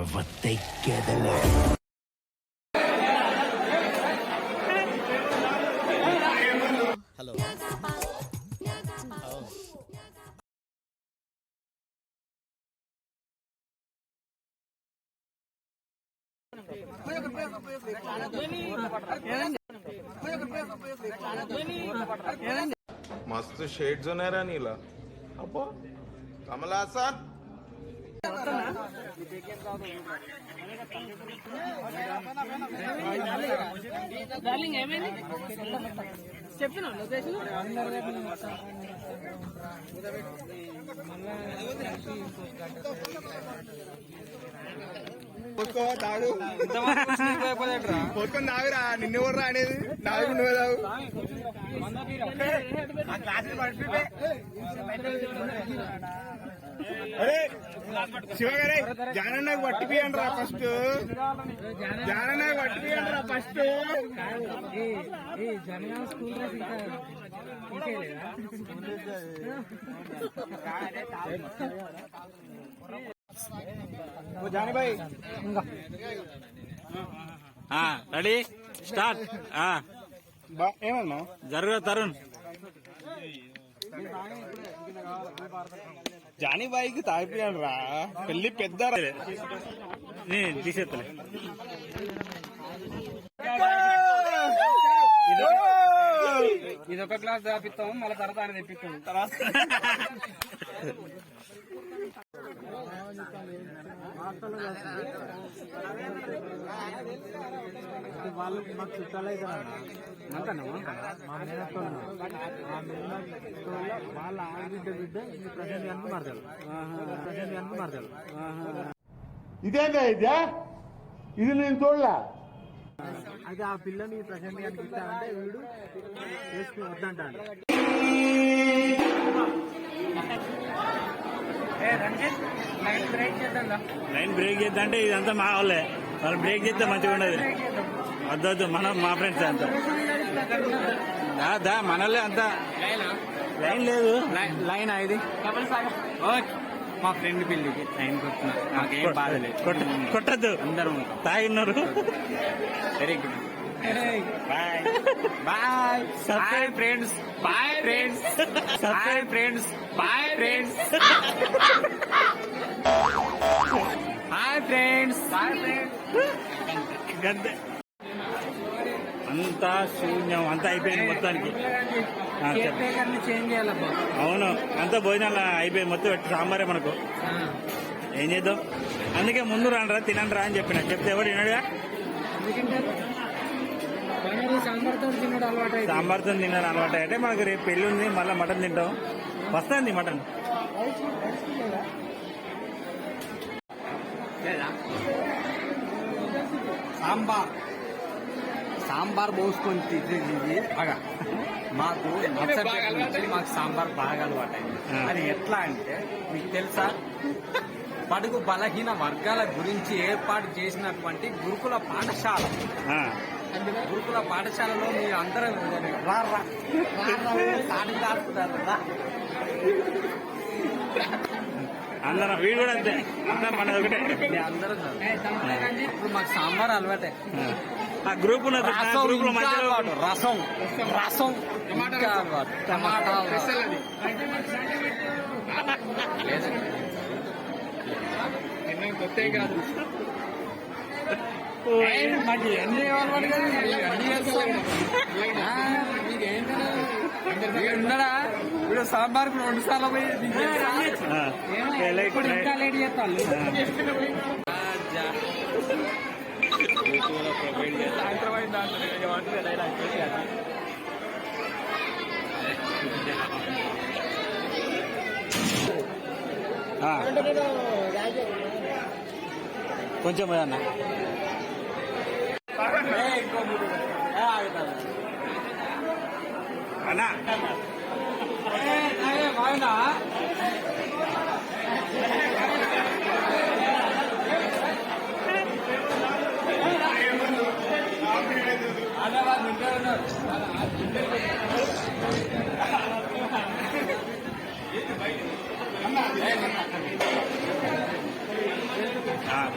చెవతెక్కెదలే. Hello मस्त shade जो नाही राणीला अप्पा कमला असा చెప్పిన కొట్టుకొని తాగురా నిన్నెవరు అనేది నాగు నువ్వే తాగు అరే శివగారే జానన్నకు పట్టిపియండి రా ఫస్ట్ జానన్నకు పట్టిపియండి రా ఫస్ట్ జానీ భాయ్ రెడీ స్టార్ట్. ఏమన్నా జరుగు తరుణ్. జానీ బాయ్కి తాగిపోయాడు రా పెళ్లి పెద్ద తీసేస్తలే. ఇదొక గ్లాస్ తాపిస్తాము మళ్ళీ తర్వాత ఆయన తెప్పిస్తాము. వాళ్ళు మాకు చుట్టాలు అవుతారు. వాళ్ళ ఆడబిడ్డ బిడ్డ ఈ ప్రజెంట్ కనుక మారతారు. ఇదేందా ఇదే ఇది నేను చూడలే. అయితే ఆ పిల్లని ప్రజెంట్ కనుక ఇస్తానంటే వీడు వేసుకుని వద్దంటాడు. లైన్ బ్రేక్ చేద్దా అంటే ఇదంతా మా వాళ్ళే. వాళ్ళు బ్రేక్ చేస్తే మంచిగా ఉండదు. వద్దొద్దు మనం మా ఫ్రెండ్స్ అంతా దా మనలే అంతా. లైన్ లేదు. లైన్ ఇది మా ఫ్రెండ్ పెళ్లికి లైన్ కొట్టున్నా నాకేం బాధ లేదు. కొట్టద్దు అందరం తాగిన్నారు. Very good. Bye bye bye friends. Bye friends. Bye friends. Bye friends. Hi friends. Bye friends. గద్ద అంతా శూన్యం. అంతా అయిపోయింది మొత్తానికి. చేంజ్ చేయాలబ్బా. అవును అంతా భోజనాలు అయిపోయింది మొత్తం. సాంబారే మనకు. ఏం చేద్దాం. అందుకే ముందు రానరా తినండి రా అని చెప్పిన. చెప్తే ఎవరు తినడుగా. సాంబార్తో తిన్నాడు అలవాటు అయితే మనకు రేపు పెళ్లి ఉంది. మళ్ళీ మటన్ తింటాం. వస్తుంది మటన్. సాంబార్ పోసుకొని తిరిగి బాగా మాకు మాకు సాంబార్ బాగా అలవాటు అయింది. అది ఎట్లా అంటే మీకు తెలుసా, బడుగు బలహీన వర్గాల గురించి ఏర్పాటు చేసినటువంటి గురుకుల పాఠశాల. గురుకుల పాఠశాలలో మీరు అందరూ అందరం వీడు కూడా అంతే. అందరం మన ఒకటే. అందరూ ఇప్పుడు మాకు సాంబార్ అలవాటే. ఆ గ్రూప్ లో రసం రసం టమాటా కొత్త కాదు. మాకు ఎన్ని ఉండడా ఇప్పుడు సాంబార్ 2 సార్లు పోయి ఇంకా లేట్ చేస్తాను. సాయంత్రం అయిందా కొంచెం అన్న అన్నా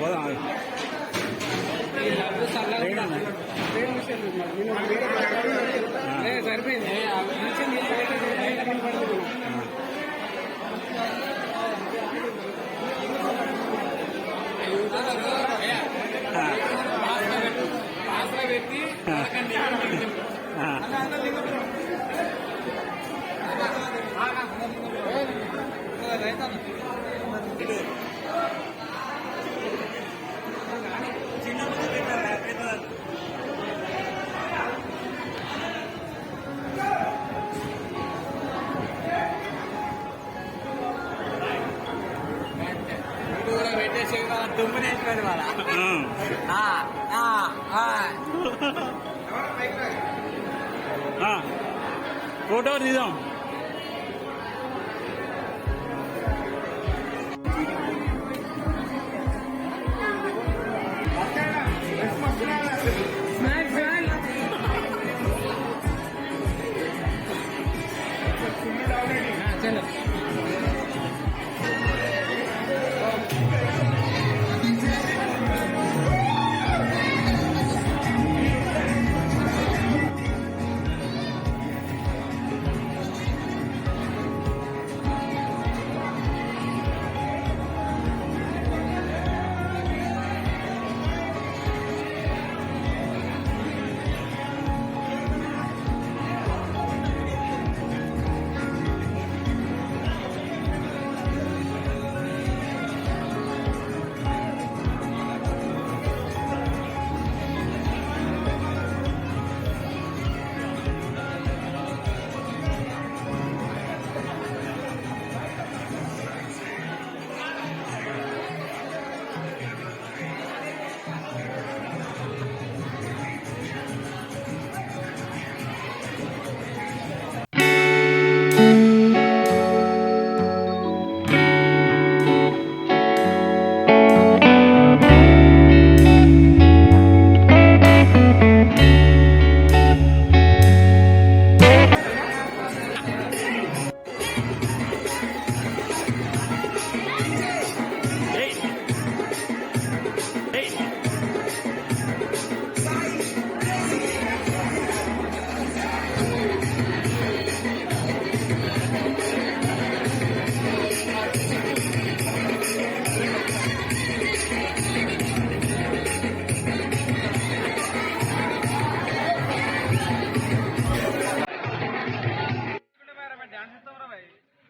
పోదాం ఫోటో తీద్దాం.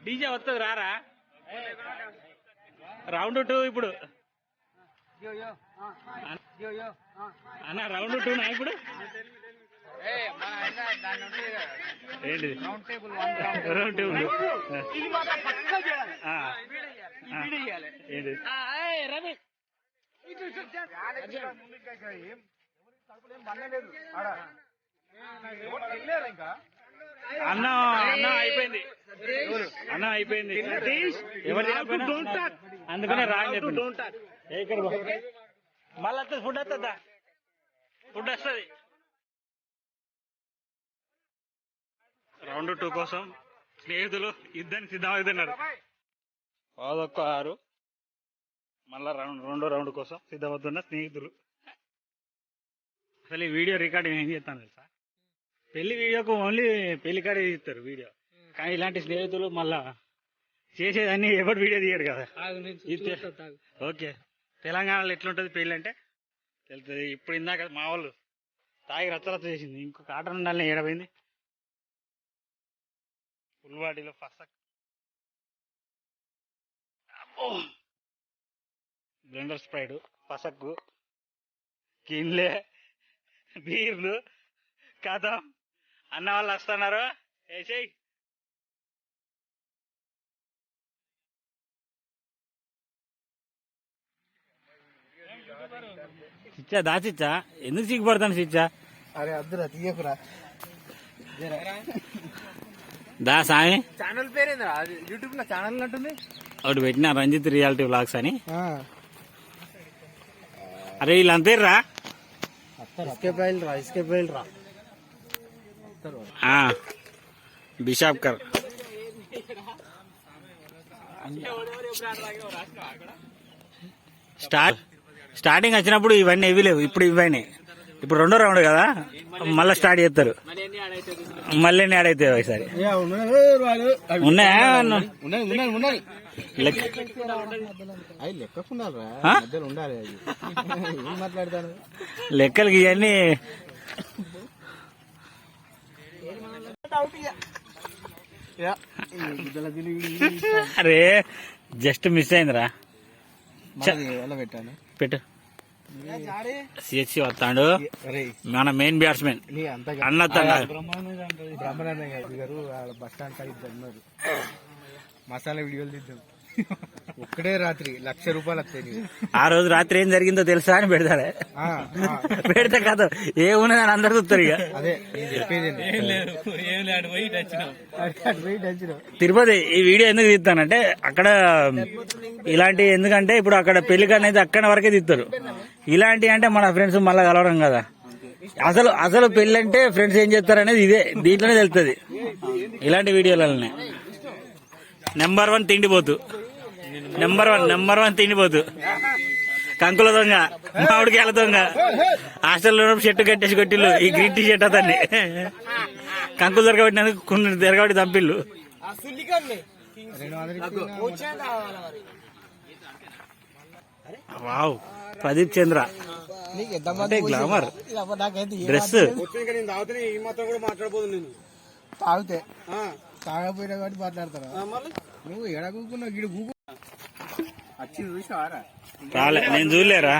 డీజే వస్తుంది రారా. రౌండ్ 2 ఇప్పుడు అన్న రౌండ్ 2 నా ఇప్పుడు ఏంటిది రౌండ్ టేబుల్ ఏంటి రవి అన్న అన్న అయిపోయింది అన్న అయిపోయింది ఎవరు అందుకనే రా అని చెప్పి ఇక్కడ మళ్ళీ వస్తుంది ఫుడ్ వస్తుందా ఫుడ్ వస్తుంది. రౌండ్ 2 కోసం స్నేహితులు ఇద్దరిని సిద్ధమవుతున్నారు. 6 మళ్ళా రెండో రౌండ్ కోసం సిద్ధమవుతున్న స్నేహితులు. అసలు ఈ వీడియో రికార్డింగ్ ఏం చేస్తాను తెలుసా, పెళ్లి వీడియోకు ఓన్లీ పెళ్లి కాడే తీస్తారు వీడియో, కానీ ఇలాంటి స్నేహితులు మళ్ళా చేసేదాన్ని ఎవరు వీడియో తీయడు కదా. ఓకే, తెలంగాణలో ఎట్లుంటది పెళ్లి అంటే తెలుస్తుంది. ఇప్పుడు ఇందాక మా వాళ్ళు తాగి రచ్చరచ్చ చేసింది, ఇంకొక ఆట ఉండాలని ఏడపోయింది. ఫుల్వాడిలో ఫస్ట్ బ్లెండర్ స్ప్రైడ్, పసక్కు, కిన్లే, బీర్లు కథ. అన్న వాళ్ళు వస్తున్నారు, వేసేయి. చిచ్చా దాచిచ్చా ఎందుకు సిగ్గుపడతాను చిచ్చా? అరే అద్దురా తీయకురా. దా సాయి ఛానల్ పేరేందా? యూట్యూబ్ లో ఛానల్ అంటుంది ఒకటి పెట్టిన రంజిత్ రియాలిటీ వ్లాగ్స్ అని. అరే వీళ్ళంతేర్రా బిషాప్ కర్ స్టార్ట్ స్టార్టింగ్ వచ్చినప్పుడు ఇవన్నీ ఇవి లేవు, ఇప్పుడు ఇవన్నీ. ఇప్పుడు రెండో రౌండ్ కదా, మళ్ళీ స్టార్ట్ చేస్తారు. మళ్ళీ ఎన్ని యాడ్ అవుతాయి ఈసారి? ఉన్నాయా? లెక్కలకి ఇవన్నీ అరే జస్ట్ మిస్ అయిందిరా. పెట్టు. సిహెచ్సి వస్తాడు మన మెయిన్ బ్యాట్స్మెన్ అన్న బస్ స్టాండ్ మసాలా వీడియోలు తీద్దాం. ఒక్కడే రాత్రి ₹1,00,000 వస్తాయి. ఆ రోజు రాత్రి ఏం జరిగిందో తెలుసా అని పెడతాడే. పెడితే కాదు ఏమున్నది అని అందరు చూస్తారు. ఇక అదే చెప్పేది. తిరుపతి ఈ వీడియో ఎందుకు తీస్తానంటే అక్కడ ఇలాంటి, ఎందుకంటే ఇప్పుడు అక్కడ పెళ్లి అనేది అక్కడ వరకే తీస్తారు. ఇలాంటి అంటే మన ఫ్రెండ్స్ మళ్ళీ కలవడం కదా. అసలు పెళ్లి అంటే ఫ్రెండ్స్ ఏం చేస్తారు అనేది ఇదే, దీంట్లోనే తెలుస్తుంది ఇలాంటి వీడియోలనే. నెంబర్ 1 తిండిపోతు, నెంబర్ వన్ తిండిపోతు, కంకుల దొంగ, మామిడికాయల దొంగ. హాస్టల్లో షర్టు కట్టేసి కొట్టిల్లు ఈ గ్రీన్ టీ షర్ట్ అతన్ని. కంకులు దొరకబెట్టినందుకు దొరకబెట్టి తంపిల్లు. వావ్, ప్రదీప్ చంద్ర అంటే గ్లామర్ డ్రెస్. తాగితే తాగపోయినా కాబట్టి మాట్లాడతారా నువ్వు? ఎడ కూకున్నావు గిడు కూకు వచ్చి చూసావారా? రాలే, నేను చూడలేరా.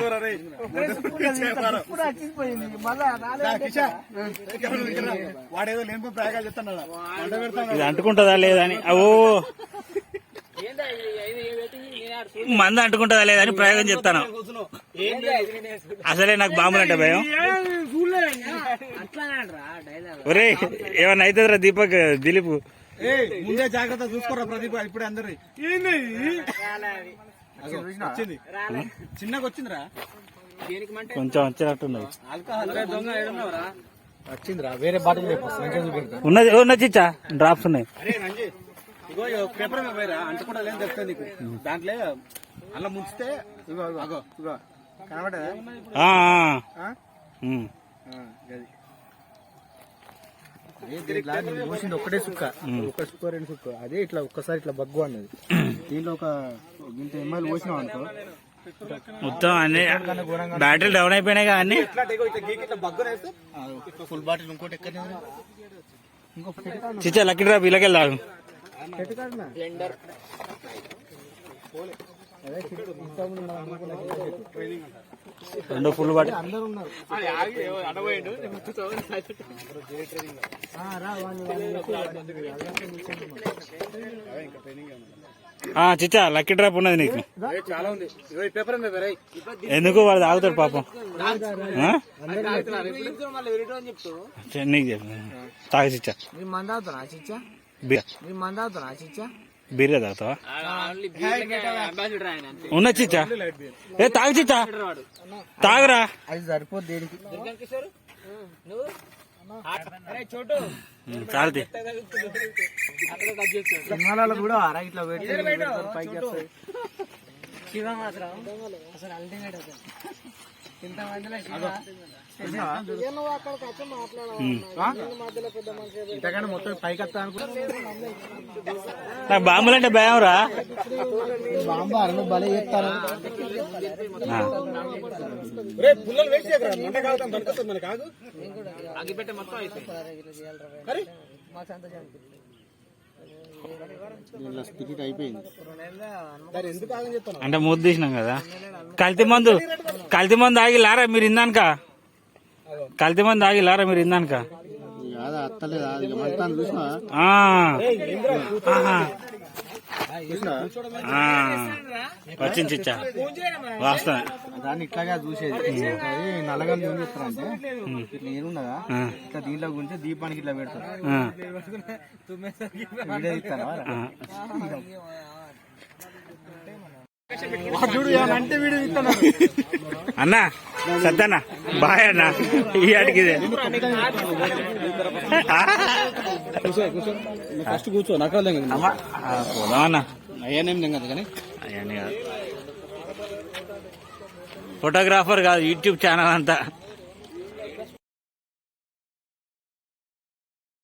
వాడేదో లేని ప్రయోగాలు చెప్తాడు. ఇది అంటుకుంటుందా లేదా అని, ఓ మంద అంటుకుంటుందా లేదా అని ప్రయోగం చెప్తాను. అసలే నాకు బాంబులు అంటే భయం. ఒరే ఏమన్నా అవుతుందిరా దీపక్, దిలీప్ ముందే జాగ్రత్త చూసుకోరా ప్రదీప్. ఇప్పుడు అందరు చిన్నగా వచ్చిందిరా, కొంచెం వచ్చినట్టున్నది. వచ్చిందిరా వేరే బాటిల్ ఉన్నది చిచ్చా, డ్రాప్స్ ఉన్నాయి. పేపర్ పోయిరా అంటుకుంటా లేని తెలుస్తుంది నీకు. దాంట్లో అలా ముంచితే కనబడదా? ఒకటే సుక్క, ఒక సుక్క 2 సుక్క. అదే ఇట్లా ఒక్కసారి ఇట్లా బగ్గు అన్నది. దీంట్లో ఒక ఇంత ఎంఎల్ పోసినాం అనుకో మొత్తం అన్ని బ్యాటరీలు డౌన్ అయిపోయినాయి కదా అన్ని. ఫుల్ బాటిల్ ఇంకోటి ఎక్కడ చిచ్చా లక్కీ డ్రాప్ ఇలాకెళ్ళాను. రెండో ఫుల్ బాటిల్. చిచ్చా లక్కీ డ్రాప్ ఉన్నది నీకు. ఎందుకు వాడు తాగుతాడు పాపం. నీకు తాగు చిచ్చా. బీరే తాగుతావా? ఉన్న చిచ్చా, ఏ తాగు చిచ్చా, తాగురా. అది సరిపోద్ది దేనికి? చాలది. సినిమాలలో కూడా ఇట్లా పైకి వస్తాయి. ఇంతకన్నా మొత్తం పైకి వస్తా అనుకుంటా. నాకు బాంబులు అంటే భయం రా. బాంబు అరను బలే చెప్తారు. అంటే మూత తీసినాం కదా. కల్తీ మందు ఆగిలారా మీరు ఇందాక? కల్తీ మందు ఆగిలారా మీరు ఇందాక? వచ్చింది చిచ్చా వాస్తవం. దాన్ని ఇట్లాగా చూసేది నల్లగా ఏం చేస్తారంటే ఇట్లా ఏరున్నదా ఇట్లా దీంట్లో గుంటే దీపానికి ఇట్లా పెడతారు. అన్నా సద్దన్నా బాయ్ అన్నా ఈ ఆడికి ఫస్ట్ కూర్చో నాకు పోదామన్నా. అయ్యానేం కదా కానీ అవన్నీ కాదు. ఫోటోగ్రాఫర్ కాదు, యూట్యూబ్ ఛానల్ అంతా.